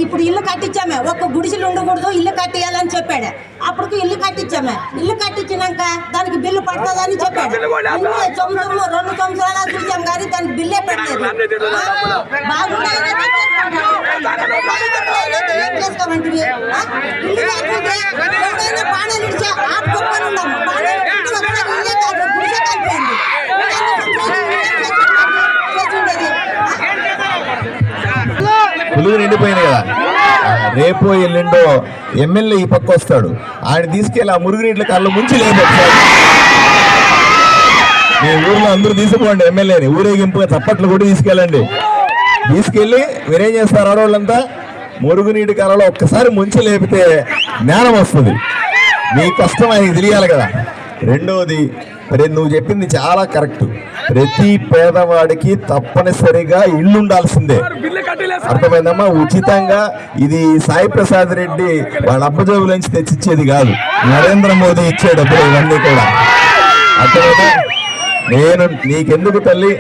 ఇప్పుడు ఇల్లు కట్టించామే, ఒక్క గుడిసెలు ఉండకూడదు, ఇల్లు కట్టియాలని చెప్పాడు. అప్పటికి ఇల్లు కట్టించామే. ఇల్లు కట్టించినాక దానికి బిల్లు పడుతుందని చెప్పాడు. 2 సంవత్సరాలు చూసాం కానీ దానికి బిల్లే పెట్టలేదు. బాగున్నాయి ఏం చేసుకోమంటే ఇల్లు కాకపోతే పానాలు ఇచ్చా ఆపుకొని ఉన్నాము. ఇల్లే కాదు గుడిసే కలిపోయింది. పులుగు నిండిపోయింది కదా. రేపు ఎల్లుండో ఎమ్మెల్యే ఈ పక్క వస్తాడు. ఆయన తీసుకెళ్ళి ఆ మురుగునీట్ల కళ్ళు ముంచి లేపొచ్చాడు. మీ ఊర్లో అందరూ తీసుకోండి ఎమ్మెల్యేని, ఊరేగింపుగా చప్పట్లు కూడా తీసుకెళ్ళండి. తీసుకెళ్ళి మీరేం చేస్తారు? ఆడవాళ్ళంతా మురుగునీటి కాలంలో ఒక్కసారి ముంచి లేపితే జ్ఞానం వస్తుంది. మీ కష్టం ఆయనకి తెలియాలి కదా. రెండవది, నువ్వు చెప్పింది చాలా కరెక్ట్. ప్రతి పేదవాడికి తప్పనిసరిగా ఇల్లు ఉండాల్సిందే. అర్థమైందమ్మా? ఉచితంగా ఇది సాయి ప్రసాద్ రెడ్డి వాళ్ళ అబ్బజోబుల నుంచి తెచ్చిచ్చేది కాదు, నరేంద్ర మోదీ ఇచ్చే డబ్బులు ఇవన్నీ కూడా. అర్థమైందా? నేను నీకెందుకు తల్లి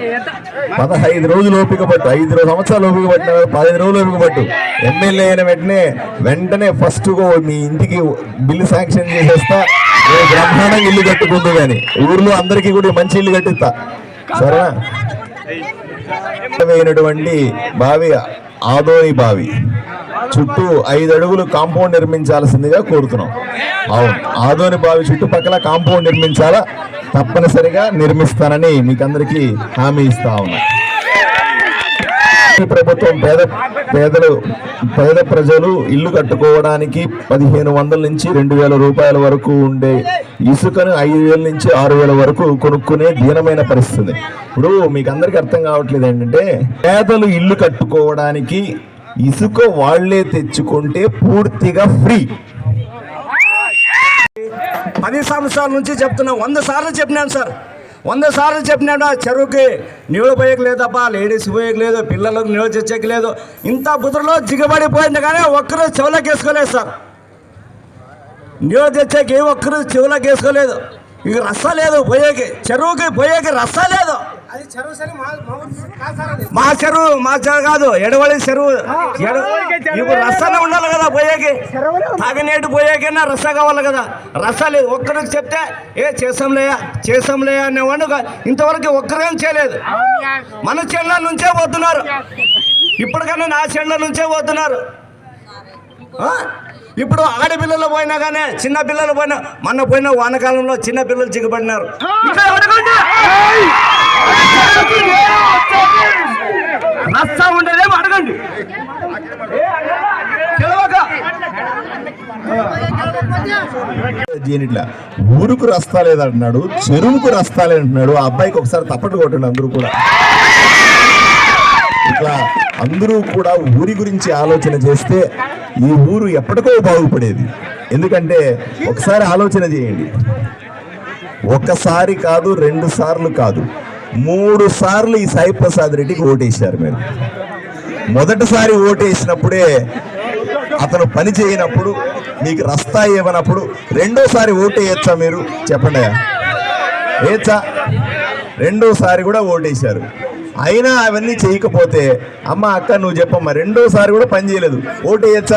15 రోజులు ఓపిక పట్టు, 5 సంవత్సరాలు ఓపిక పట్టిన 15 రోజులు ఓపిక పట్టు. ఎమ్మెల్యే అయిన వెంటనే ఫస్ట్ మీ ఇంటికి బిల్లు శాంక్షన్ చేసేస్తా. బ్రహ్మాండంగా ఇల్లు కట్టుకుంది కానీ ఊర్లో అందరికీ కూడా మంచి ఇల్లు కట్టిస్తా. సరేనా? అయినటువంటి బావి ఆదోని బావి చుట్టూ 5 అడుగులు కాంపౌండ్ నిర్మించాల్సిందిగా కోరుతున్నాం. అవును, ఆదోని బావి చుట్టుపక్కల కాంపౌండ్ నిర్మించాలా, తప్పనిసరిగా నిర్మిస్తానని మీకందరికీ హామీ ఇస్తా ఉన్నా. ప్రభుత్వం పేద ప్రజలు ఇల్లు కట్టుకోవడానికి 1500 నుంచి 2000 రూపాయల వరకు ఉండే ఇసుకను 5000 నుంచి 6000 వరకు కొనుక్కునే దీనమైన పరిస్థితి. ఇప్పుడు మీకు అందరికీ అర్థం కావట్లేదు ఏంటంటే, పేదలు ఇల్లు కట్టుకోవడానికి ఇసుక వాళ్లే తెచ్చుకుంటే పూర్తిగా ఫ్రీ. 10 సంవత్సరాల నుంచి చెప్తున్నా, 100 సార్లు చెప్పినాను సార్, 100 సార్లు చెప్పినాడు. చెరువుకి నీళ్ళు పోయేకి లేదప్ప, లేడీస్ పోయేకి లేదు, పిల్లలకు నీళ్ళు తెచ్చేకి లేదు. ఇంత బుద్ధులో జిగబడిపోయింది కానీ ఒక్కరు చెవులకు వేసుకోలేదు సార్. నీళ్ళు తెచ్చేకి ఒక్కరు చెవులకు వేసుకోలేదు. ఇక రస్స లేదు పోయేకి, చెరువుకి పోయేకి రస్స లేదు. మా చెరువు కాదు, ఎడవలి చెరువు. ఇప్పుడు రస్సనే ఉండాలి కదా పోయేకి, తాగనేటి పోయేకైనా రస్స కావాలి కదా. రస్స లేదు. ఒక్కరికి చెప్తే చేసాంలే అనేవాడు ఇంతవరకు ఒక్కరేం చేయలేదు. మన చెండ్ల నుంచే పోతున్నారు, ఇప్పటికన్నా నా చెండ్ల నుంచే పోతున్నారు. ఇప్పుడు ఆడపిల్లలు పోయినా కానీ చిన్న పిల్లలు పోయినా, మొన్న పోయిన వానకాలంలో చిన్న పిల్లలు చిక్కుపడినారు. రస్తా ఉండేదేమో అడగండి. దీనిట్లా ఊరుకు రస్తా లేదంటున్నాడు, చెరువుకు రస్తా లేదంటున్నాడు. ఆ అబ్బాయికి ఒకసారి తప్పట్లు కొట్టండి అందరూ కూడా. ఇట్లా అందరూ కూడా ఊరి గురించి ఆలోచన చేస్తే ఈ ఊరు ఎప్పటికో బాగుపడేది. ఎందుకంటే ఒకసారి ఆలోచన చేయండి, ఒక్కసారి కాదు, 2 సార్లు కాదు, 3 సార్లు ఈ సాయి ప్రసాద్ రెడ్డికి ఓటేశారు మీరు. మొదటిసారి ఓటేసినప్పుడే అతను పని చేయనప్పుడు, మీకు రస్తా ఇవ్వనప్పుడు రెండోసారి ఓటేయచ్చా మీరు? చెప్పండి, వేయచ్చా? రెండోసారి కూడా ఓటేశారు. అయినా అవన్నీ చేయకపోతే అమ్మ అక్క నువ్వు చెప్పమ్మా, రెండోసారి కూడా పని చేయలేదు, ఓటేయచ్చా?